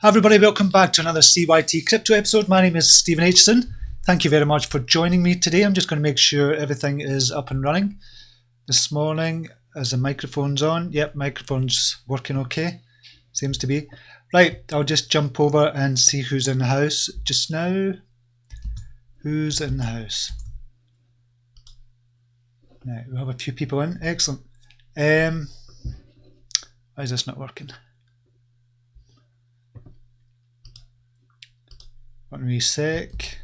Hi everybody, welcome back to another CYT-Crypto episode. My name is Stephen Xtrd. Thank you very much for joining me today. I'm just going to make sure everything is up and running. This morning, as the microphone's on, yep, microphone's working okay, seems to be. Right, I'll just jump over and see who's in the house just now. Who's in the house? Right, we have a few people in, excellent. Why is this not working? One wee sec.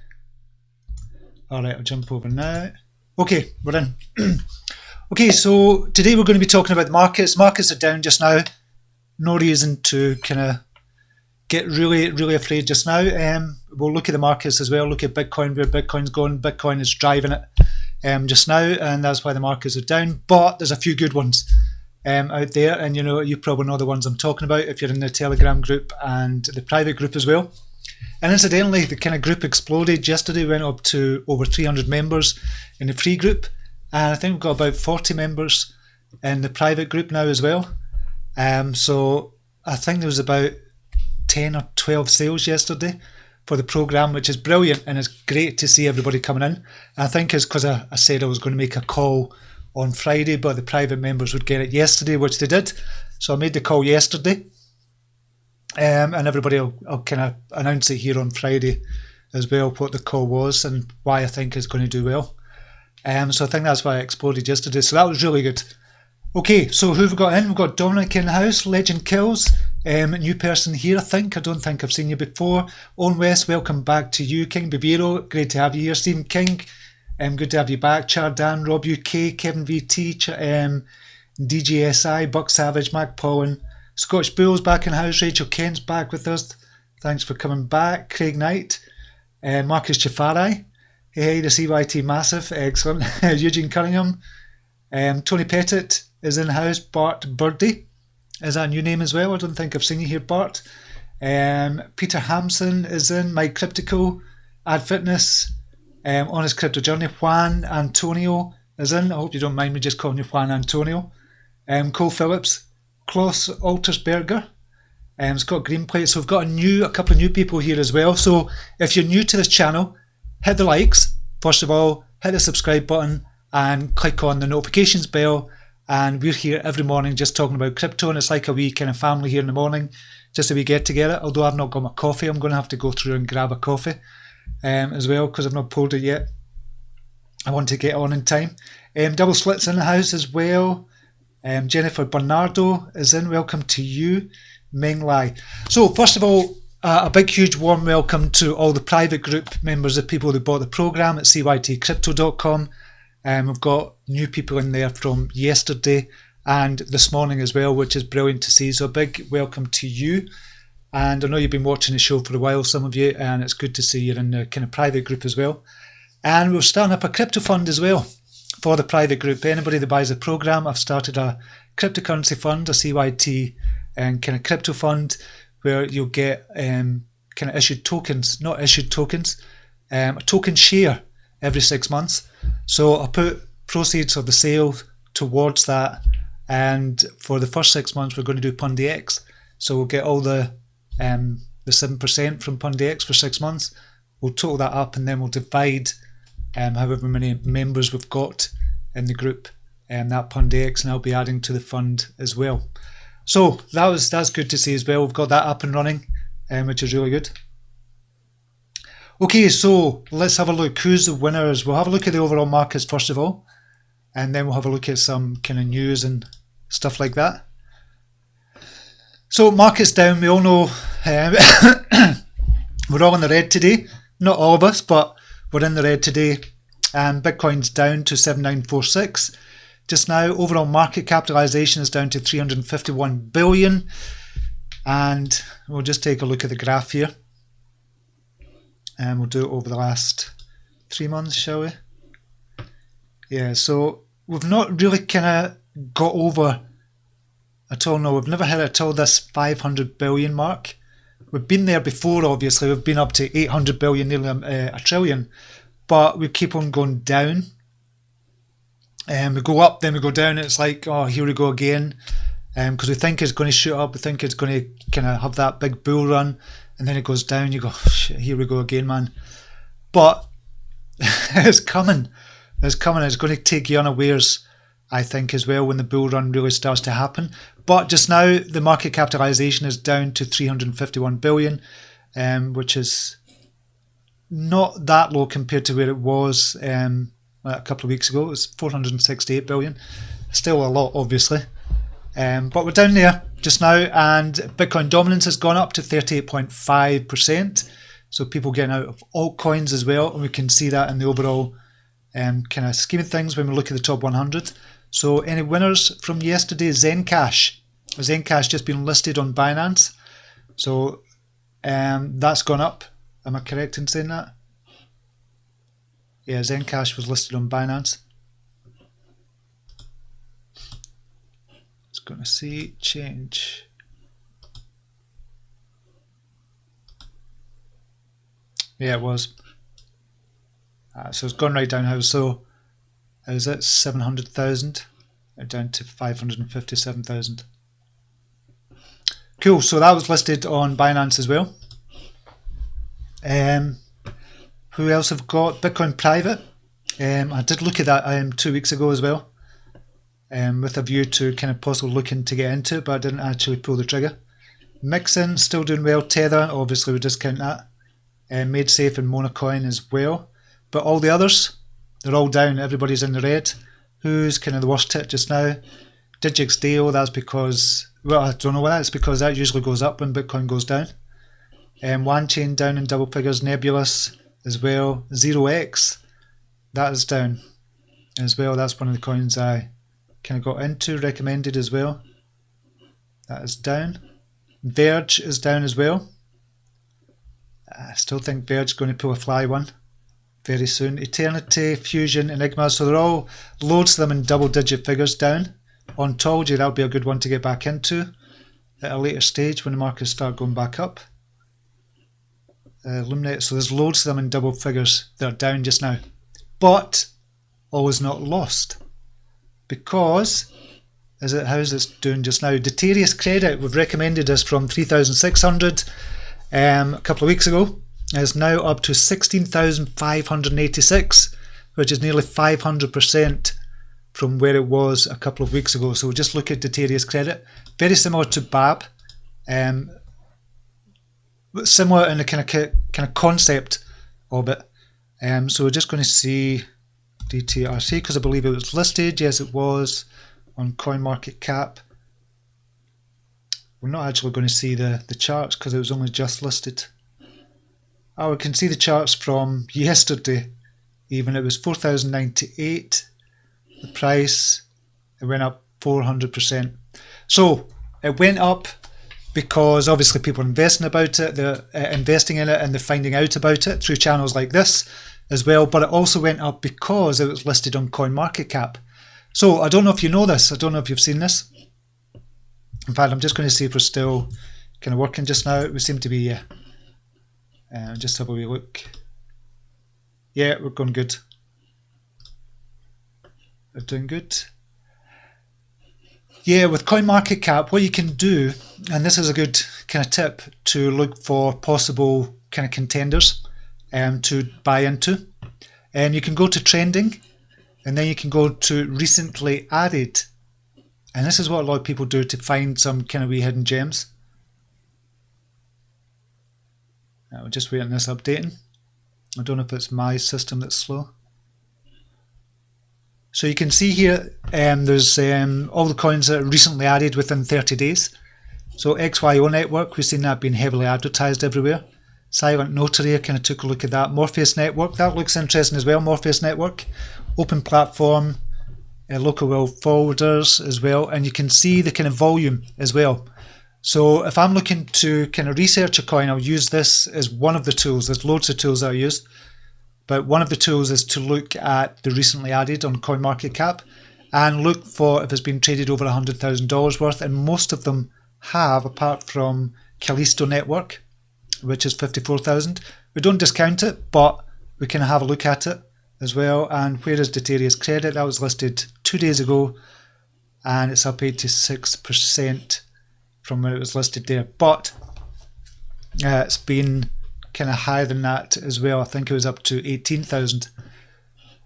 Alright, I'll jump over now. Okay, we're in. Okay, so today we're going to be talking about the markets. Markets are down just now. No reason to kind of get really afraid just now. We'll look at the markets as well. Look at Bitcoin, where Bitcoin's going. Bitcoin is driving it just now, and that's why the markets are down. But there's a few good ones out there, and you probably know the ones I'm talking about if you're in the Telegram group and the private group as well. And incidentally, the kind of group exploded yesterday, went up to over 300 members in the free group, and I think we've got about 40 members in the private group now as well. So I think there was about 10 or 12 sales yesterday for the program, which is brilliant, and it's great to see everybody coming in. I think it's because I said I was going to make a call on Friday, but the private members would get it yesterday, which they did. So I made the call yesterday. And everybody will kind of announce it here on Friday as well, what the call was and why I think it's going to do well. So I think that's why it exploded yesterday. So that was really good. Okay, so who have we got in? We've got Dominic in the house, Legend Kills, new person here, I think. I don't think I've seen you before. Owen West, welcome back to you. King Baviro, great to have you here. Stephen King, good to have you back. Chardan, Rob UK, Kevin VT, DJSI, Buck Savage, Mac Pollen, Scotch Bulls back in house. Rachel Kent's back with us. Thanks for coming back. Craig Knight, Marcus Chafarai. Hey, the CYT Massive, excellent. Eugene Cunningham, Tony Pettit is in house. Bart Birdie, is that a new name as well? I don't think I've seen you here, Bart. Peter Hampson is in. Mike Cryptical, Ad Fitness, Honest Crypto Journey. Juan Antonio is in. I hope you don't mind me just calling you Juan Antonio. Cole Phillips, Klaus Altersberger, Scott Greenplate. So we've got a couple of new people here as well. So if you're new to this channel, hit the likes. First of all, hit the subscribe button and click on the notifications bell. And we're here every morning just talking about crypto, and it's like a wee kind of family here in the morning, just a wee get together. Although I've not got my coffee, I'm going to have to go through and grab a coffee as well because I've not pulled it yet. I want to get on in time. Double Slits in the house as well. Jennifer Bernardo is in. Welcome to you. Meng Lai. So first of all, a big huge warm welcome to all the private group members, the people who bought the program at CYT-Crypto.com. We've got new people in there from yesterday and this morning as well, which is brilliant to see. So a big welcome to you. And I know you've been watching the show for a while, some of you, and it's good to see you're in the kind of private group as well. And we're starting up a crypto fund as well for the private group. Anybody that buys the program, I've started a cryptocurrency fund, a CYT and kind of crypto fund, where you'll get kind of issued tokens, not issued tokens, a token share every 6 months. So I put proceeds of the sale towards that, and for the first 6 months we're going to do PundiX. So we'll get all the 7% from PundiX for 6 months. We'll total that up and then we'll divide however many members we've got in the group, that PundiX, and I'll be adding to the fund as well. So that's good to see as well. We've got that up and running, which is really good. Okay, so let's have a look. Who's the winners? We'll have a look at the overall markets first of all, and then we'll have a look at some kind of news and stuff like that. So markets down. We all know we're all in the red today. Not all of us, but we're in the red today, and Bitcoin's down to 7946 just now. Overall market capitalization is down to 351 billion, and we'll just take a look at the graph here, and we'll do it over the last 3 months, shall we? Yeah, so we've not really kind of got over at all. No, we've never hit at all this 500 billion mark. We've been there before, obviously. We've been up to 800 billion, nearly a trillion, but we keep on going down. We go up, then we go down. It's like, oh, here we go again. because we think it's going to shoot up, we think it's going to kind of have that big bull run, and then it goes down. You go, shit, here we go again, man. But it's coming. It's coming. It's going to take you unawares, I think, as well, when the bull run really starts to happen. But just now, the market capitalization is down to 351 billion, which is not that low compared to where it was a couple of weeks ago. It was 468 billion. Still a lot, obviously. But we're down there just now, and Bitcoin dominance has gone up to 38.5%. So people getting out of altcoins as well, and we can see that in the overall kind of scheme of things when we look at the top 100. So any winners from yesterday? Zencash. Zencash just been listed on Binance. So that's gone up. Am I correct in saying that? Yeah, Zencash was listed on Binance. It's going to see change. Yeah, it was. So it's gone right down. How so? Is it 700,000? Down to 557,000. Cool. So that was listed on Binance as well. Who else have got Bitcoin Private? I did look at that 2 weeks ago as well, with a view to kind of possibly looking to get into it, but I didn't actually pull the trigger. Mixin still doing well. Tether, obviously we discount that. MadeSafe and Monacoin as well. But all the others, they're all down. Everybody's in the red. Who's kind of the worst hit just now? DigixDAO, that's because, well, I don't know why. It's because that usually goes up when Bitcoin goes down. OneChain down in double figures. Nebulous as well. 0x, that is down as well. That's one of the coins I kind of got into, recommended as well. That is down. Verge is down as well. I still think Verge is going to pull a fly one very soon. Eternity, Fusion, Enigma, so they're all, loads of them in double digit figures down. Ontology, that'll be a good one to get back into at a later stage when the markets start going back up. Illuminate, so there's loads of them in double figures that are down just now. But all is not lost, because how is this doing just now? Dtrc, we've recommended this from 3,600 a couple of weeks ago, is now up to 16,586, which is nearly 500% from where it was a couple of weeks ago. So we'll just look at Dtrc, very similar to Babb, similar in the kind of concept of it. So we're just going to see Dtrc because I believe it was listed. Yes, it was on CoinMarketCap. We're not actually going to see the charts because it was only just listed. Oh, we can see the charts from yesterday. Even it was 4,098. The price, it went up 400%. So it went up because obviously people are investing about it, they're investing in it, and they're finding out about it through channels like this as well. But it also went up because it was listed on CoinMarketCap. So I don't know if you know this. I don't know if you've seen this. In fact, I'm just going to see if we're still kind of working just now. We seem to be, yeah. Just have a wee look. Yeah, we're going good. We're doing good. Yeah, with CoinMarketCap, what you can do, and this is a good kind of tip to look for possible kind of contenders to buy into. You can go to trending, and then you can go to recently added. And this is what a lot of people do to find some kind of wee hidden gems. We're just waiting this updating. I don't know if it's my system that's slow. So you can see here there's all the coins that are recently added within 30 days. So XYO Network, we've seen that being heavily advertised everywhere. Silent Notary, I kind of took a look at that. Morpheus Network, that looks interesting as well. Morpheus Network, Open Platform, local world forwarders as well. And you can see the kind of volume as well. So if I'm looking to kind of research a coin, I'll use this as one of the tools. There's loads of tools that I use. But one of the tools is to look at the recently added on CoinMarketCap and look for if it's been traded over $100,000 worth. And most of them have, apart from Callisto Network, which is 54,000. We don't discount it, but we can have a look at it as well. And where is Dtrc? That was listed 2 days ago and it's up 86% from when it was listed there. But it's been kind of higher than that as well. I think it was up to 18,000.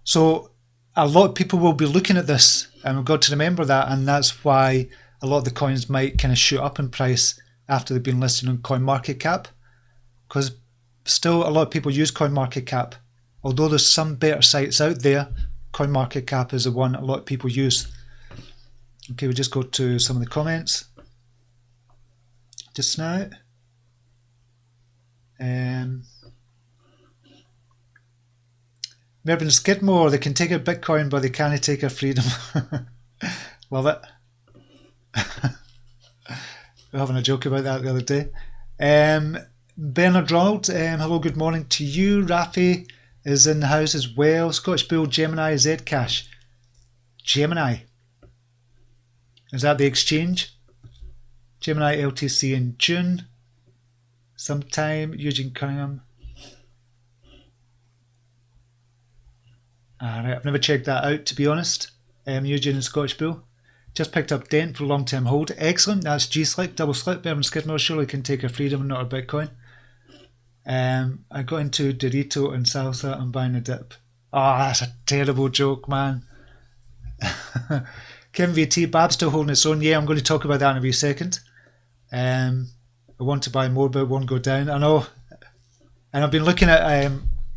So a lot of people will be looking at this, and we've got to remember that, and that's why a lot of the coins might kind of shoot up in price after they've been listed on CoinMarketCap, because still a lot of people use CoinMarketCap. Although there's some better sites out there, CoinMarketCap is the one a lot of people use. Okay, we'll just go to some of the comments just now. Mervyn Skidmore, they can take our Bitcoin, but they can't take our freedom. Love it. We were having a joke about that the other day. Bernard Ronald, hello, good morning to you. Rafi is in the house as well. Scottish Bull, Gemini, Zcash. Gemini. Is that the exchange? Gemini LTC in June. Sometime. Eugene Cunningham. Alright, I've never checked that out, to be honest. Eugene and Scottish Bull. Just picked up Dent for long-term hold. Excellent. That's G-Slick, double slip. Berman Skidmore surely can take our freedom and not our Bitcoin. I got into Dorito and salsa and buying a dip. Oh, that's a terrible joke, man. Kevin VT, Babb still holding its own. Yeah, I'm going to talk about that in a wee second. I want to buy more, but it won't go down. I know. And I've been looking at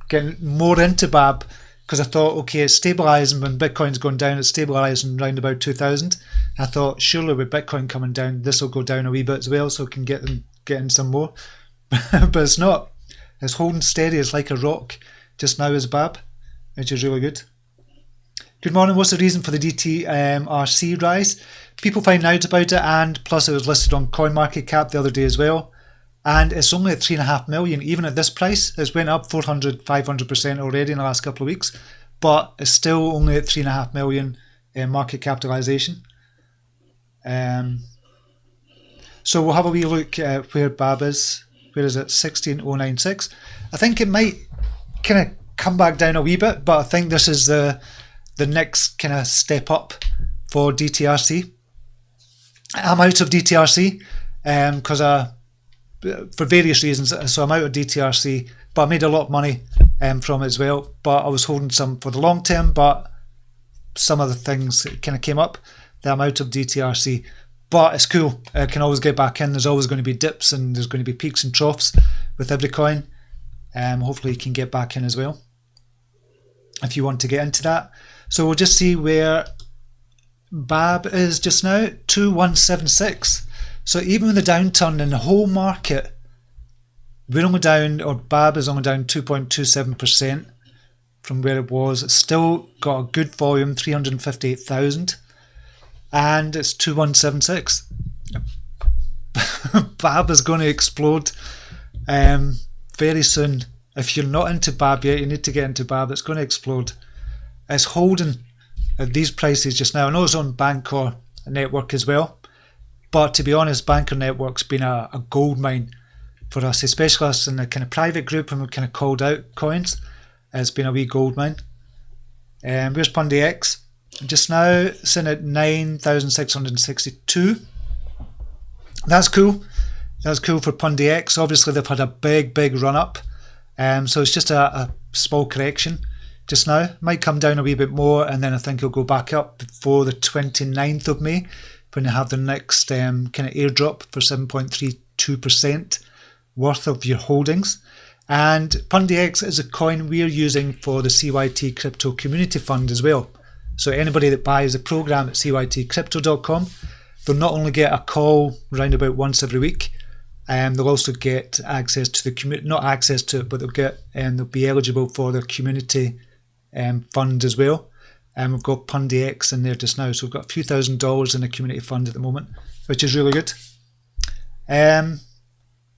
getting more into Babb, because I thought, okay, it's stabilising. When Bitcoin's going down, it's stabilising around about 2,000. I thought, surely with Bitcoin coming down, this will go down a wee bit as well, so I can get in some more. But it's not. It's holding steady. It's like a rock just now as Babb, which is really good. Good morning. What's the reason for the DTRC rise? People find out about it, and plus it was listed on CoinMarketCap the other day as well. And it's only at 3.5 million. Even at this price, it's went up 400-500% already in the last couple of weeks. But it's still only at 3.5 million market capitalization. So we'll have a wee look at where Babb is. Where is it? 16,096. I think it might kind of come back down a wee bit, but I think this is the next kind of step up for DTRC. I'm out of DTRC because for various reasons, so I'm out of DTRC, but I made a lot of money from it as well. But I was holding some for the long term, but some of the things kind of came up that I'm out of DTRC. But it's cool. I can always get back in. There's always going to be dips and there's going to be peaks and troughs with every coin. Hopefully you can get back in as well if you want to get into that. So we'll just see where Babb is just now, 2176. So even with the downturn in the whole market, we're only down, or Babb is only down 2.27% from where it was. It's still got a good volume, 358,000, and it's 2176. Babb is going to explode very soon. If you're not into Babb yet, you need to get into Babb. It's going to explode. It's holding at these prices just now. I know it's on Bancor Network as well. But to be honest, Banker Network's been a gold mine for us, especially us in the kind of private group, and we've kind of called out coins. It's been a wee gold mine. Where's PundiX? Just now, sitting at 9,662. That's cool. That's cool for PundiX. Obviously, they've had a big run up. So it's just a small correction just now. Might come down a wee bit more, and then I think it'll go back up before the 29th of May. When you have the next kind of airdrop for 7.32% worth of your holdings. And PundiX is a coin we're using for the CYT-Crypto community fund as well. So anybody that buys the program at CYT-Crypto.com, they'll not only get a call around about once every week, they'll also get access to the community, not access to it, but they'll get and they'll be eligible for the community fund as well. We've got PundiX in there just now, so we've got a few $1,000s in the community fund at the moment, which is really good. What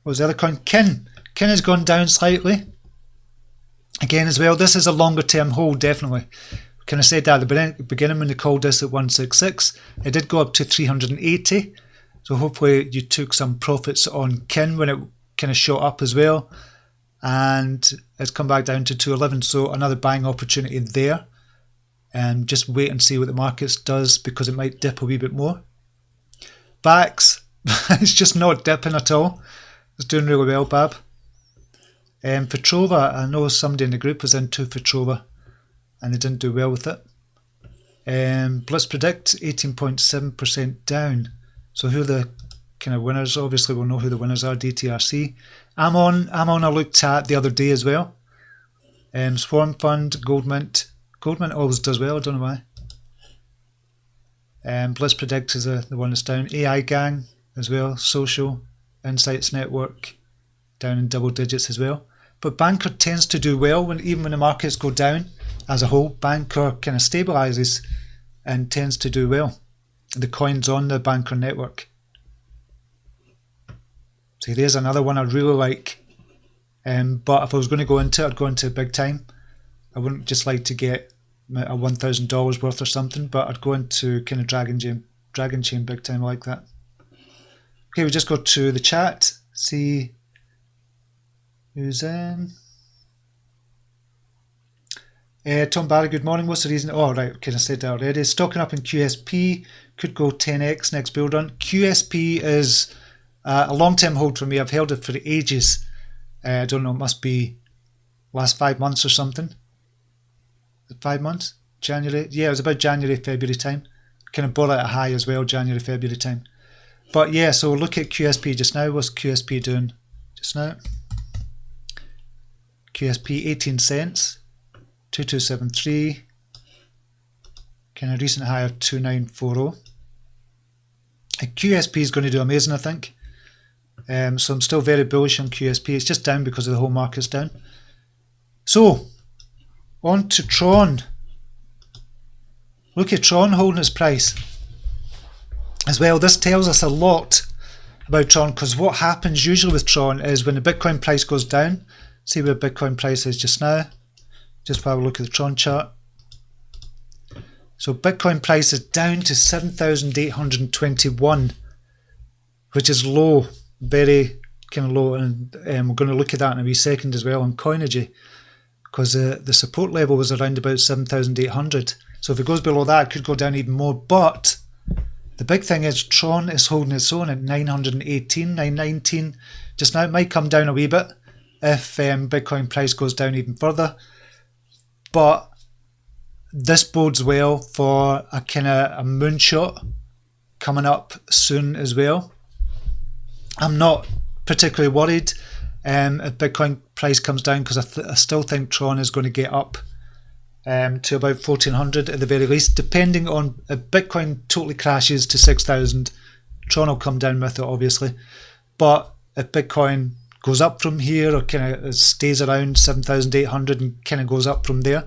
was the other coin? Kin. Kin has gone down slightly again as well. This is a longer term hold, definitely. Kind of said that at the beginning when they called this at 166. It did go up to 380, so hopefully you took some profits on Kin when it kind of shot up as well, and it's come back down to 211, so another buying opportunity there. Just wait and see what the market does, because it might dip a wee bit more. Bax, it's just not dipping at all. It's doing really well, Babb. Petrova, I know somebody in the group was into Petrova and they didn't do well with it. Blitz Predict, 18.7% down. So who are the kind of winners? Obviously we'll know who the winners are. Dtrc. Amon I looked at the other day as well. Swarm Fund, Goldmint always does well, I don't know why. Blitz Predict is the one that's down. AI Gang as well. Social, Insights Network, down in double digits as well. But Banker tends to do well even when the markets go down as a whole. Banker kind of stabilizes and tends to do well. The coins on the Banker network. See, there's another one I really like. But if I was going to go into it, I'd go into it big time. I wouldn't just like to get a $1,000 worth or something, but I'd go into kind of Dragon Chain big time like that. Okay, we just go to the chat, see who's in. Tom Barry, good morning. What's the reason? Oh, right, okay, I said that already. Stocking up in QSP, could go 10x next build run. QSP is a long-term hold for me. I've held it for ages. I don't know, it must be last 5 months or something. 5 months? January? Yeah, it was about January, February time. Kind of bought at a high as well, January, February time. But yeah, so look at QSP just now. What's QSP doing just now? QSP 18 cents, 2273. Kind of recent high of 2940. QSP is going to do amazing, I think. So I'm still very bullish on QSP. It's just down because of the whole market's down. So, on to Tron. Look at Tron holding its price. As well, this tells us a lot about Tron, because what happens usually with Tron is when the Bitcoin price goes down, see where Bitcoin price is just now, just have a look at the Tron chart. So Bitcoin price is down to 7,821, which is low, very kind of low, and we're going to look at that in a wee second as well on Coinigy, because the support level was around about 7,800. So if it goes below that, it could go down even more. But the big thing is Tron is holding its own at 918, 919. Just now, it might come down a wee bit if Bitcoin price goes down even further. But this bodes well for a kind of a moonshot coming up soon as well. I'm not particularly worried if Bitcoin price comes down, because I still think Tron is going to get up to about 1,400 at the very least, depending on if Bitcoin totally crashes to 6,000. Tron will come down with it, obviously. But if Bitcoin goes up from here, or kind of stays around 7,800 and kind of goes up from there,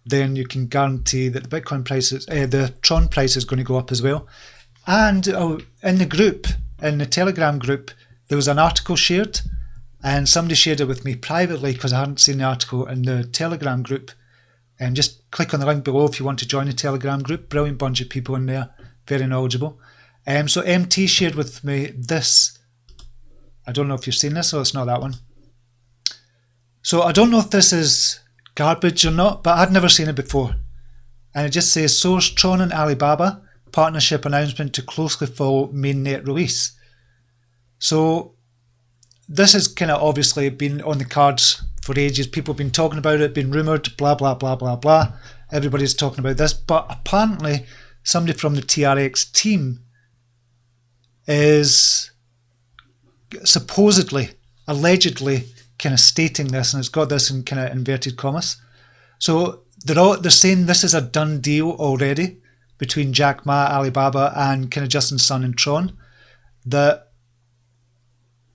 then you can guarantee that the Bitcoin price is, the Tron price is going to go up as well. And in the group, in the Telegram group, there was an article shared, and somebody shared it with me privately because I hadn't seen the article in the Telegram group. And just click on the link below if you want to join the Telegram group. Brilliant bunch of people in there, very knowledgeable. So MT shared with me this. I don't know if you've seen this, so it's not that one. So I don't know if this is garbage or not, but I'd never seen it before. And it just says, source Tron and Alibaba partnership announcement to closely follow mainnet release. So this has kind of obviously been on the cards for ages. People have been talking about it, been rumoured, blah, blah, blah, blah, blah. Everybody's talking about this. But apparently somebody from the TRX team is supposedly, allegedly kind of stating this, and it's got this in kind of inverted commas. So they're saying this is a done deal already between Jack Ma, Alibaba, and kind of Justin Sun and Tron. That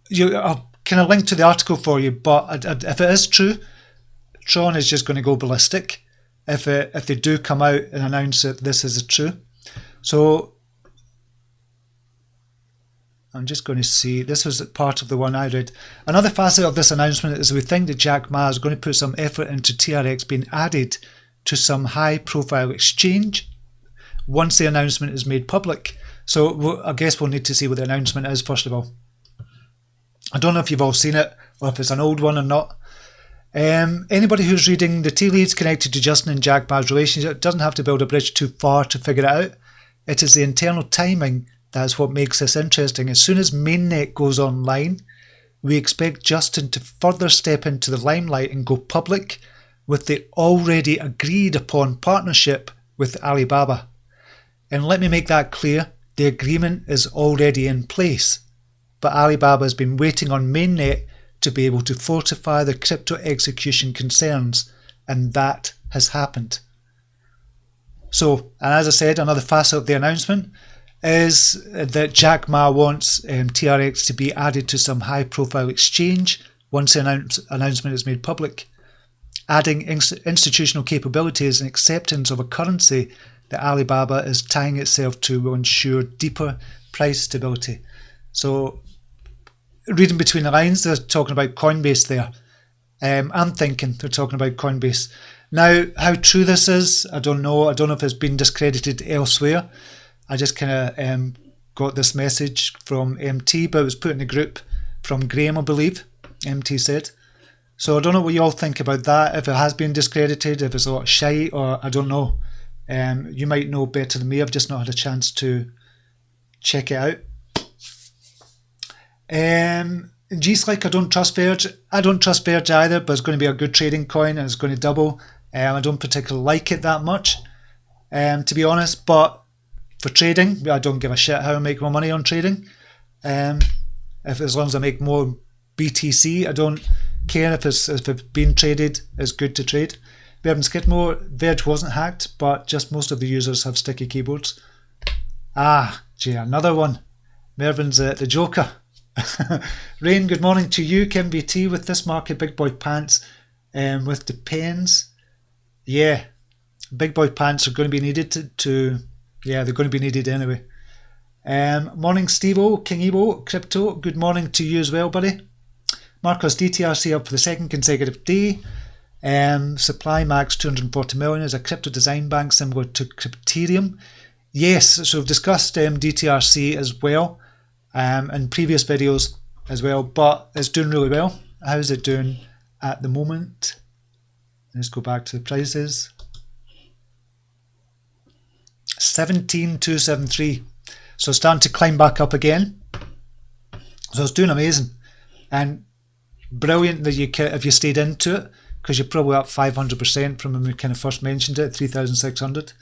I'll kind of link to the article for you, but if it is true, Tron is just going to go ballistic if they do come out and announce that this is true. So I'm just going to see, this was part of the one I read. Another facet of this announcement is we think that Jack Ma is going to put some effort into TRX being added to some high profile exchange once the announcement is made public. So I guess we'll need to see what the announcement is first of all. I don't know if you've all seen it or if it's an old one or not. Anybody who's reading the tea leaves connected to Justin and Jack Ma's relationship doesn't have to build a bridge too far to figure it out. It is the internal timing that's what makes this interesting. As soon as mainnet goes online, we expect Justin to further step into the limelight and go public with the already agreed upon partnership with Alibaba. And let me make that clear, the agreement is already in place, but Alibaba has been waiting on mainnet to be able to fortify the crypto execution concerns, and that has happened. So, and as I said, another facet of the announcement is that Jack Ma wants TRX to be added to some high-profile exchange once the announcement is made public, adding institutional capabilities and acceptance of a currency that Alibaba is tying itself to will ensure deeper price stability. So, reading between the lines, they're talking about Coinbase there. I'm thinking they're talking about Coinbase. Now, how true this is, I don't know. I don't know if it's been discredited elsewhere. I just kind of got this message from MT, but it was put in the group from Graham, I believe, MT said. So I don't know what you all think about that, if it has been discredited, if it's a lot of shite, or I don't know. You might know better than me. I've just not had a chance to check it out. G-Slick, I don't trust Verge. I don't trust Verge either, but it's going to be a good trading coin and it's going to double. I don't particularly like it that much, to be honest, but for trading, I don't give a shit how I make my money on trading. As long as I make more BTC, I don't care if it's being traded. It's good to trade. Verge Skidmore, Verge wasn't hacked, but just most of the users have sticky keyboards. Gee, another one. Mervin's the Joker. Rain, good morning to you. Kim BT, with this market, big boy pants with the pens. Yeah, big boy pants are going to be needed yeah, they're going to be needed anyway. Morning Steve-O, King Evo, Crypto, good morning to you as well, buddy. Marcos, DTRC up for the second consecutive day. Supply max 240 million is a crypto design bank similar to Crypterium. Yes, so we've discussed DTRC as well in previous videos as well, but it's doing really well. How's it doing at the moment? Let's go back to the prices. 17,273. So starting to climb back up again. So it's doing amazing. And brilliant that if you stayed into it, because you're probably up 500% from when we kind of first mentioned it, 3,600.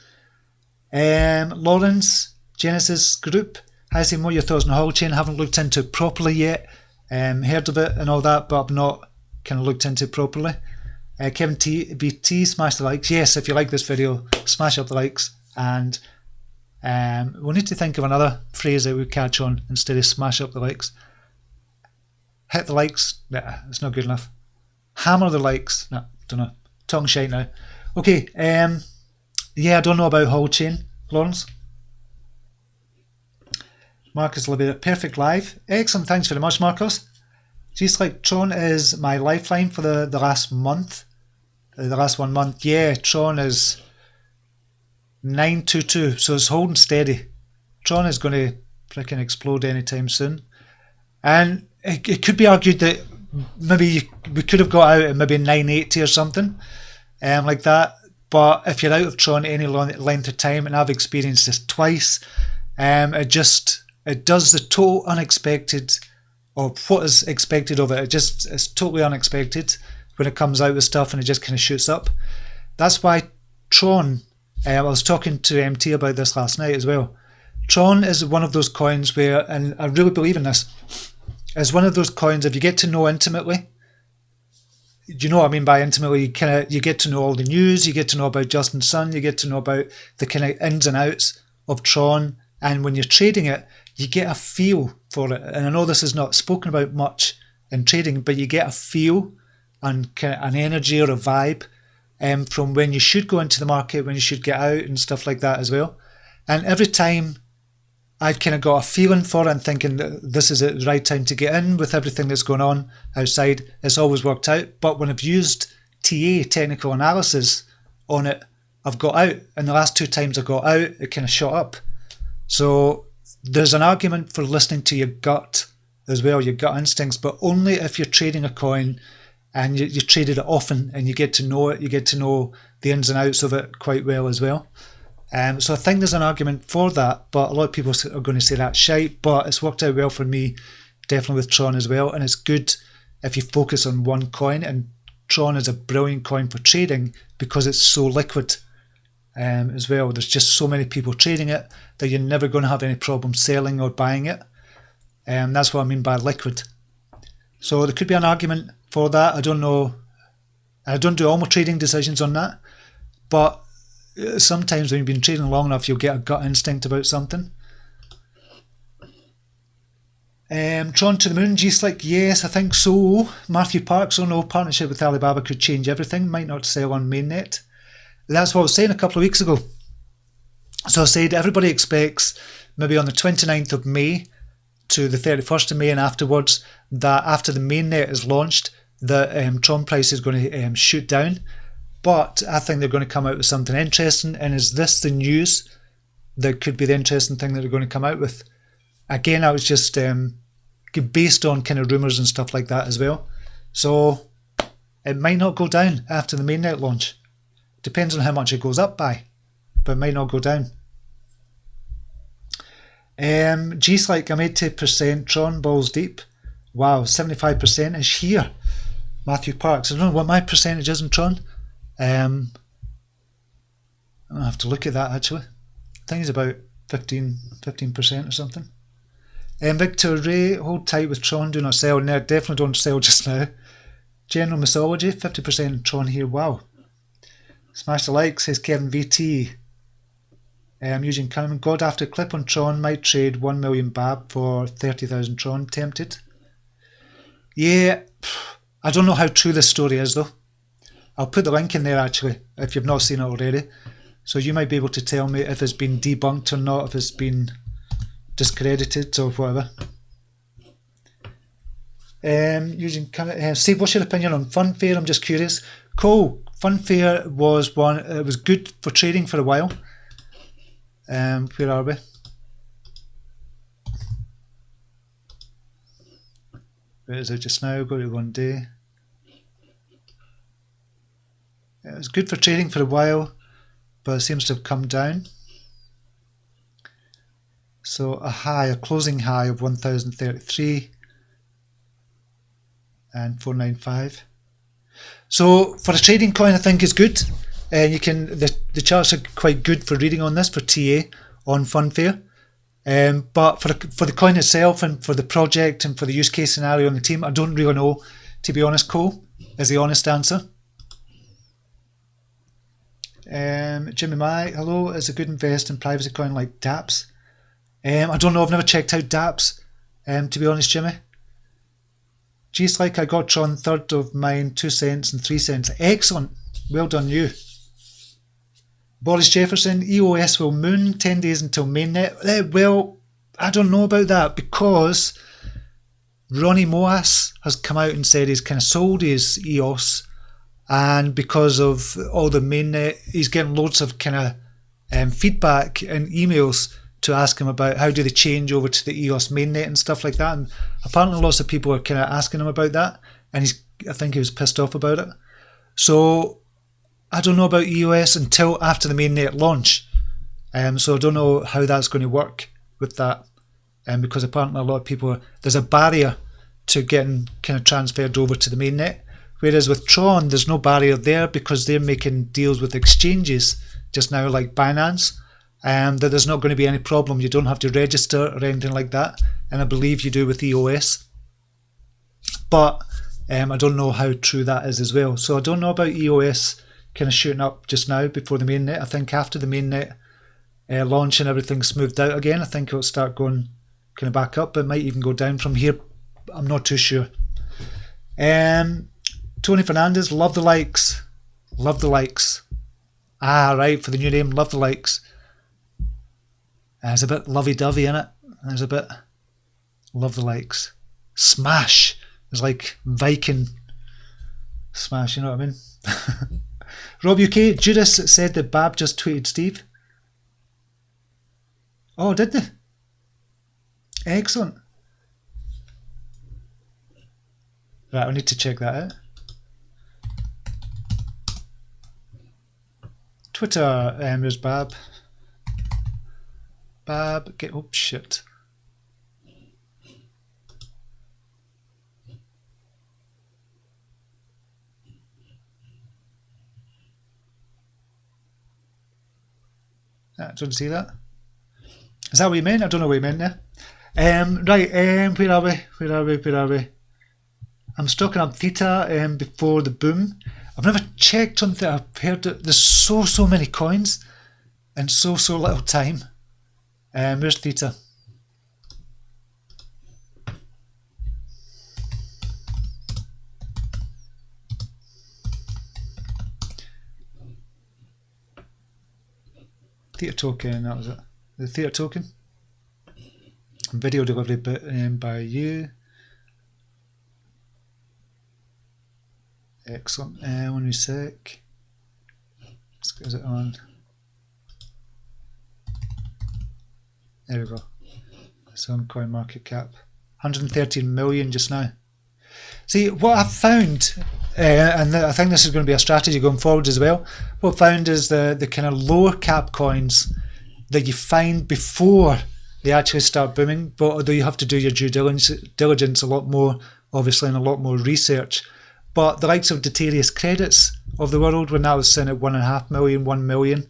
Lawrence, Genesis Group. Hi, Sam, what are your thoughts on the Hall Chain? Haven't looked into it properly yet. Heard of it and all that, but I've not kind of looked into it properly. Kevin BT, smash the likes. Yes, if you like this video, smash up the likes. And we'll need to think of another phrase that we catch on instead of smash up the likes. Hit the likes. Nah, it's not good enough. Hammer the likes. No, don't know. Tongue shite now. Okay. Yeah, I don't know about Hall Chain, Lawrence. Marcus Libby, perfect live. Excellent, thanks very much, Marcus. Just like Tron is my lifeline for the last month. The last 1 month. Yeah, Tron is 922, so it's holding steady. Tron is going to freaking explode anytime soon. And it could be argued that maybe we could have got out at maybe 980 or something like that. But if you're out of Tron any length of time, and I've experienced this twice, it does the total unexpected, or what is expected of it. It's totally unexpected when it comes out with stuff, and it just kind of shoots up. That's why Tron, I was talking to MT about this last night as well. Tron is one of those coins where, and I really believe in this, is one of those coins, if you get to know intimately, do you know what I mean by intimately? You get to know all the news, you get to know about Justin Sun, you get to know about the kind of ins and outs of Tron, and when you're trading it, you get a feel for it. And I know this is not spoken about much in trading, but you get a feel and kind of an energy or a vibe from when you should go into the market, when you should get out and stuff like that as well. And every time I've kind of got a feeling for it and thinking that this is the right time to get in with everything that's going on outside, it's always worked out. But when I've used TA, technical analysis, on it, I've got out. And the last 2 times I got out, it kind of shot up. So there's an argument for listening to your gut as well, your gut instincts, but only if you're trading a coin and you traded it often, and you get to know it. You get to know the ins and outs of it quite well as well. So I think there's an argument for that, but a lot of people are going to say that's shite, but it's worked out well for me, definitely with Tron as well, and it's good if you focus on one coin, and Tron is a brilliant coin for trading because it's so liquid as well. There's just so many people trading it that you're never going to have any problem selling or buying it. That's what I mean by liquid. So there could be an argument for that. I don't know. I don't do all my trading decisions on that, but sometimes when you've been trading long enough, you'll get a gut instinct about something. Tron to the moon, G-Slick, yes, I think so. Matthew Parks, oh no, partnership with Alibaba could change everything, might not sell on mainnet. That's what I was saying a couple of weeks ago. So I said everybody expects maybe on the 29th of May to the 31st of May and afterwards, that after the mainnet is launched, the Tron price is going to shoot down. But I think they're going to come out with something interesting, and is this the news that could be the interesting thing that they're going to come out with? Again, I was just based on kind of rumours and stuff like that as well. So it might not go down after the mainnet launch. Depends on how much it goes up by, but it might not go down. G-Slike, I'm 80% Tron, balls deep. Wow, 75% is here. Matthew Parks, I don't know what my percentage is in Tron. I'll have to look at that actually. I think it's about 15% or something. Victor Ray, hold tight with Tron, do not sell. No, definitely don't sell just now. General Mythology, 50% Tron here, wow. Smash the like, says Kevin VT. Eugene Cunningham, God after clip on Tron, might trade 1 million Babb for 30,000 Tron, tempted. Yeah, I don't know how true this story is though. I'll put the link in there actually, if you've not seen it already. So you might be able to tell me if it's been debunked or not, if it's been discredited or whatever. Steve, what's your opinion on Funfair? I'm just curious. Cool. Funfair was one, it was good for trading for a while. Where are we? Where is it just now? Go to 1 day. It was good for trading for a while, but it seems to have come down. So a closing high of 1,033 and 495. So for a trading coin, I think is good. You can the charts are quite good for reading on this for TA on Funfair. But for the coin itself and for the project and for the use case scenario on the team, I don't really know, to be honest. Cole is the honest answer. Jimmy Mai, hello, is a good invest in privacy coin like DApps? I don't know, I've never checked out DApps, to be honest, Jimmy. G-Slike, I got Tron, third of mine, 2 cents and 3 cents. Excellent, well done you. Boris Jefferson, EOS will moon 10 days until mainnet. Well, I don't know about that because Ronnie Moas has come out and said he's kind of sold his EOS, and because of all the mainnet, he's getting loads of kind of feedback and emails to ask him about how do they change over to the EOS mainnet and stuff like that. And apparently lots of people are kind of asking him about that, and I think he was pissed off about it. So I don't know about EOS until after the mainnet launch. So I don't know how that's going to work with that, because apparently a lot of people, there's a barrier to getting kind of transferred over to the mainnet. Whereas with Tron, there's no barrier there because they're making deals with exchanges just now, like Binance, that there's not going to be any problem. You don't have to register or anything like that, and I believe you do with EOS. But I don't know how true that is as well. So I don't know about EOS kind of shooting up just now before the mainnet. I think after the mainnet launch and everything smoothed out again, I think it'll start going kind of back up. It might even go down from here. I'm not too sure. Tony Fernandez, love the likes. Love the likes. Ah, right, for the new name, love the likes. There's a bit lovey-dovey in it. There's a bit love the likes. Smash. It's like Viking smash, you know what I mean? Rob UK, Judas said that Babb just tweeted Steve. Oh, did they? Excellent. Right, I need to check that out. Twitter, there's Babb. Babb, get, oh shit. I don't see that. Is that what you meant? I don't know what you meant there. Right, where are we? I'm stocking up Theta before the boom. I've never checked on Theta. I've heard that there's so many coins and so little time. Where's Theta? Theta token, that was it. The Theta token. Video delivery by you. Excellent. One sec. Is it on? There we go. It's on CoinMarketCap. 113 million just now. See, what I've found, and I think this is going to be a strategy going forward as well, what I've found is the kind of lower cap coins that you find before they actually start booming, but although you have to do your due diligence a lot more, obviously, and a lot more research. But the likes of Dtrc credits of the world, when that was sitting at 1.5 million, 1 million,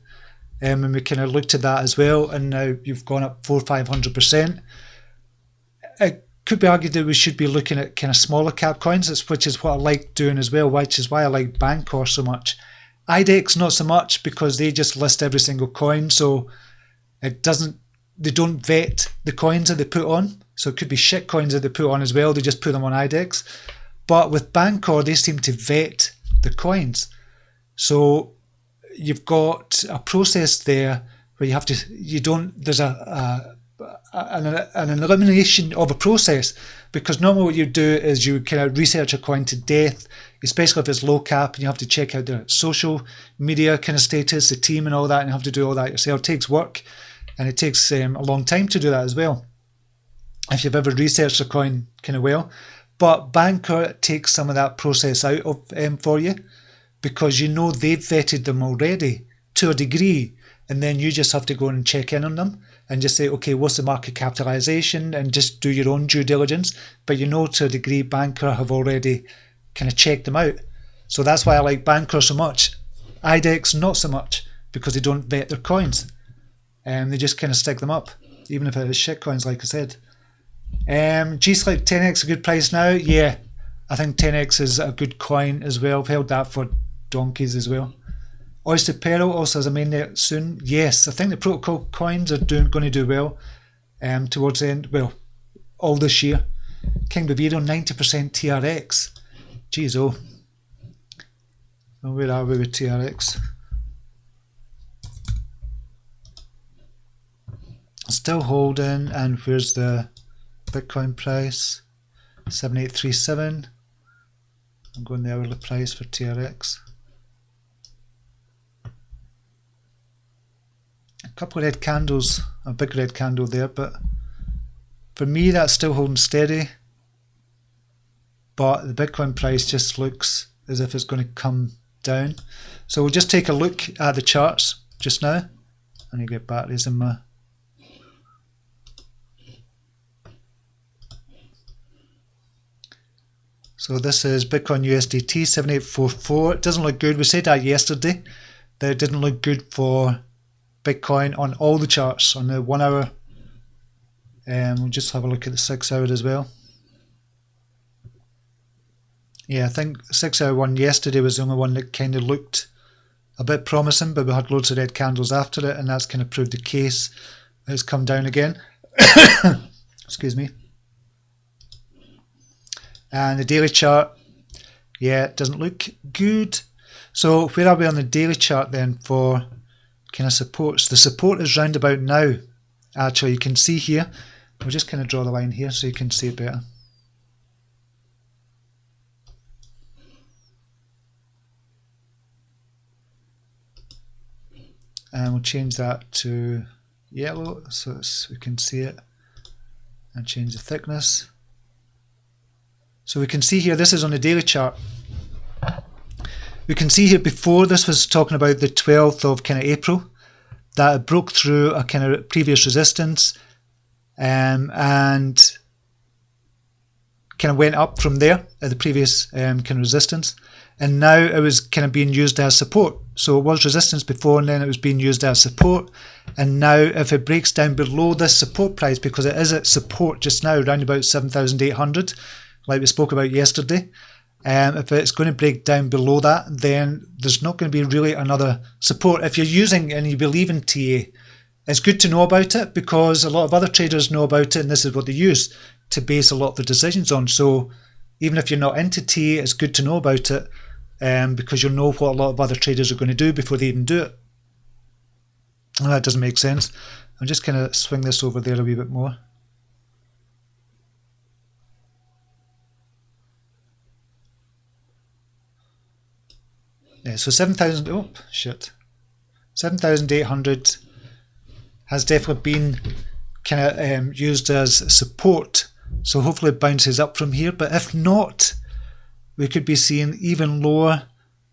and we kind of looked at that as well, and now you've gone up 400-500%. It could be argued that we should be looking at kind of smaller cap coins, which is what I like doing as well, which is why I like Bancor so much. IDEX not so much, because they just list every single coin, so it doesn't. They don't vet the coins that they put on, so it could be shit coins that they put on as well. They just put them on IDEX. But with Bancor, they seem to vet the coins. So you've got a process there where you have to, there's an elimination of a process, because normally what you do is you kind of research a coin to death, especially if it's low cap, and you have to check out the social media kind of status, the team and all that, and you have to do all that yourself. It takes work, and it takes a long time to do that as well, if you've ever researched a coin kind of well. But Bancor takes some of that process out of for you, because you know they've vetted them already to a degree, and then you just have to go and check in on them and just say, okay, what's the market capitalization, and just do your own due diligence. But you know to a degree Bancor have already kind of checked them out. So that's why I like Bancor so much. IDEX not so much, because they don't vet their coins, and they just kind of stick them up, even if it is shit coins, like I said. G-Slip 10x a good price now? Yeah, I think 10x is a good coin as well. I've held that for donkeys as well. Oyster Peril also has a mainnet soon. Yes, I think the protocol coins are going to do well towards the end. Well, all this year. King Baviro 90% TRX. Jeez, oh. Well, where are we with TRX? Still holding, and where's the Bitcoin price? 7837. I'm going the hourly price for TRX. A couple of red candles, a big red candle there, but for me that's still holding steady. But the Bitcoin price just looks as if it's going to come down. So we'll just take a look at the charts just now. I need to get batteries in my... So this is Bitcoin USDT 7844. It doesn't look good. We said that yesterday, that it didn't look good for Bitcoin on all the charts, on the 1 hour. We'll just have a look at the 6 hour as well. Yeah, I think the 6 hour one yesterday was the only one that kind of looked a bit promising, but we had loads of red candles after it, and that's kind of proved the case. It's come down again. Excuse me. And the daily chart, yeah, it doesn't look good. So where are we on the daily chart then for kind of supports? The support is round about now. Actually, you can see here. We'll just kind of draw the line here so you can see it better. And we'll change that to yellow so we can see it, and change the thickness. So we can see here, this is on the daily chart. we can see here before this was talking about the 12th of kind of April that it broke through a kind of previous resistance and kind of went up from there at the previous kind of resistance, and now it was kind of being used as support. So it was resistance before, and then it was being used as support, and now if it breaks down below this support price, because it is at support just now around about 7,800 like we spoke about yesterday, if it's going to break down below that, then there's not going to be really another support. If you're using and you believe in TA, it's good to know about it, because a lot of other traders know about it, and this is what they use to base a lot of the decisions on. So even if you're not into TA, it's good to know about it, because you'll know what a lot of other traders are going to do before they even do it. And that doesn't make sense. I'm just going to swing this over there a wee bit more. Yeah, so 7,800 has definitely been kind of used as support. So hopefully it bounces up from here, but if not, we could be seeing even lower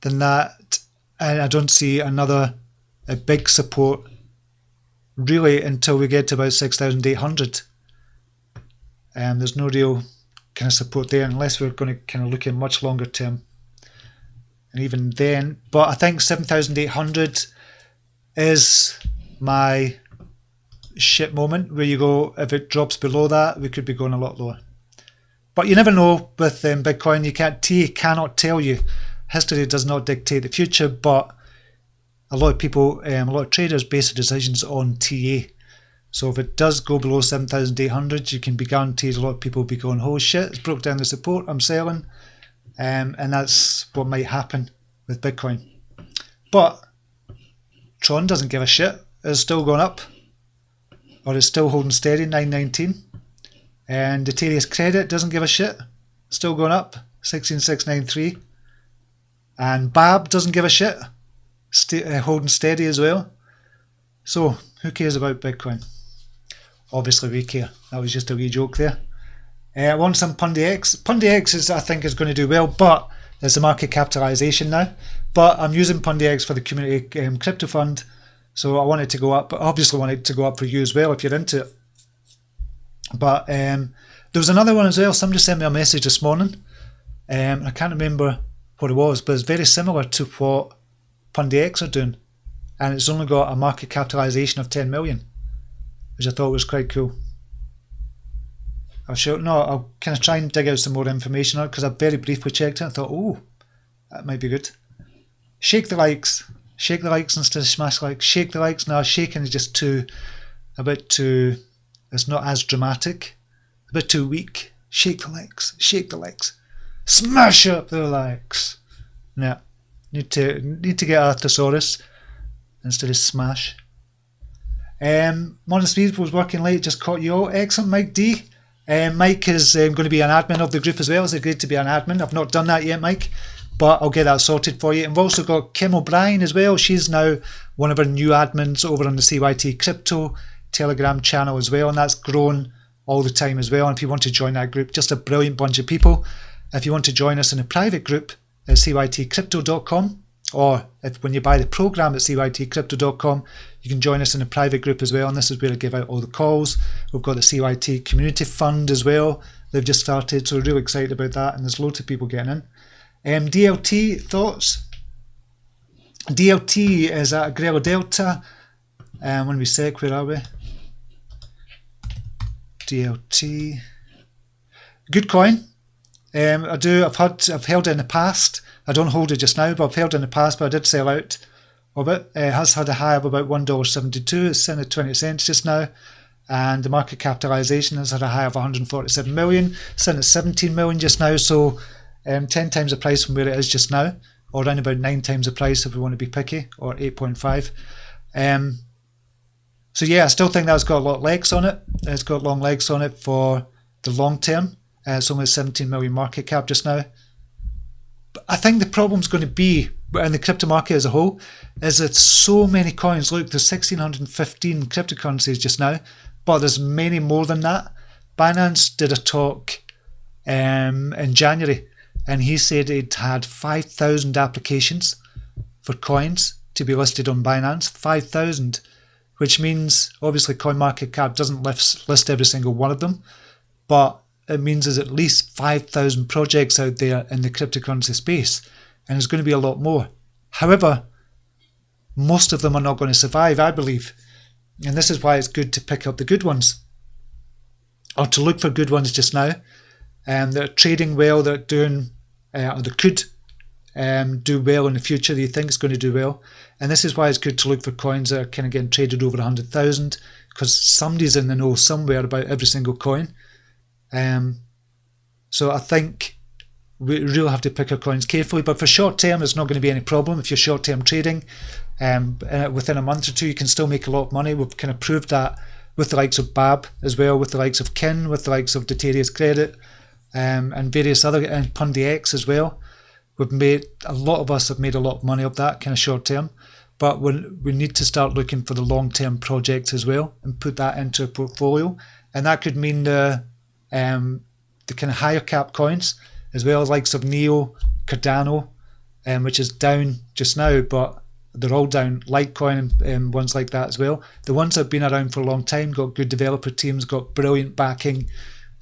than that, and I don't see a big support really until we get to about 6,800. There's no real kind of support there unless we're going to kind of look at much longer term, and even then, but I think 7,800 is my shit moment, where you go, if it drops below that, we could be going a lot lower. But you never know with Bitcoin. TA cannot tell you. History does not dictate the future, but a lot of people, a lot of traders base their decisions on TA. So if it does go below 7,800, you can be guaranteed a lot of people will be going, oh shit, it's broke down the support, I'm selling. And that's what might happen with Bitcoin. But Tron doesn't give a shit. It's still going up, or it's still holding steady, 919. And Dtrc doesn't give a shit, still going up, 16693. And Babb doesn't give a shit, holding steady as well. So who cares about Bitcoin? Obviously we care. That was just a wee joke there. I want some PundiX. PundiX I think is going to do well, but there's a market capitalization now. But I'm using PundiX for the community crypto fund, so I want it to go up. But obviously I want it to go up for you as well if you're into it. But there was another one as well. Somebody sent me a message this morning. I can't remember what it was, but it's very similar to what PundiX are doing, and it's only got a market capitalization of 10 million, which I thought was quite cool. I'll kind of try and dig out some more information on it, because I very briefly checked it and thought, oh, that might be good. Shake the likes instead of smash likes. Shake the likes. No, shaking is just a bit too, it's not as dramatic, a bit too weak. Shake the likes, smash up the likes. Yeah, need to get a thesaurus instead of smash. Modern Speed was working late, just caught you all. Excellent, Mike D. Mike is going to be an admin of the group as well. It's agreed to be an admin. I've not done that yet, Mike, but I'll get that sorted for you. And we've also got Kim O'Brien as well. She's now one of our new admins over on the CYT-Crypto Telegram channel as well, and that's grown all the time as well. And if you want to join that group, just a brilliant bunch of people. If you want to join us in a private group at CYT-Crypto.com, or when you buy the program at CYT-Crypto.com, you can join us in a private group as well, and this is where I give out all the calls. We've got the CYT Community Fund as well. They've just started, so we're really excited about that, and there's loads of people getting in. DLT, thoughts? DLT is at Grelo Delta. When we sec, where are we? DLT. Good coin. I've held it in the past. I don't hold it just now, but I've held it in the past, but I did sell out of it. It has had a high of about $1.72. It's sitting at 20 cents just now. And the market capitalization has had a high of 147 million, sitting at 17 million just now. So 10 times the price from where it is just now, or around about 9 times the price if we want to be picky, or 8.5. So yeah, I still think that's got a lot of legs on it. It's got long legs on it for the long term. It's only a 17 million market cap just now. But I think the problem's going to be, in the crypto market as a whole, is that so many coins. Look, there's 1,615 cryptocurrencies just now, but there's many more than that. Binance did a talk in January, and he said it had 5,000 applications for coins to be listed on Binance. 5,000, which means obviously CoinMarketCap doesn't list every single one of them, but it means there's at least 5,000 projects out there in the cryptocurrency space, and there's going to be a lot more. However, most of them are not going to survive, I believe, and this is why it's good to pick up the good ones, or to look for good ones just now. They're trading well, they're doing, or they could do well in the future. You think it's going to do well, and this is why it's good to look for coins that are kind of getting traded over 100,000, because somebody's in the know somewhere about every single coin. So I think we really have to pick our coins carefully, but for short term it's not going to be any problem. If you're short term trading, within a month or two you can still make a lot of money. We've kind of proved that with the likes of Babb as well, with the likes of Kin, with the likes of Dtrc, and various other, and PundiX as well. A lot of us have made a lot of money of that kind of short term, but we need to start looking for the long term projects as well and put that into a portfolio, and that could mean the kind of higher cap coins as well, as likes of Neo, Cardano, which is down just now, but they're all down. Litecoin and ones like that as well. The ones that have been around for a long time, got good developer teams, got brilliant backing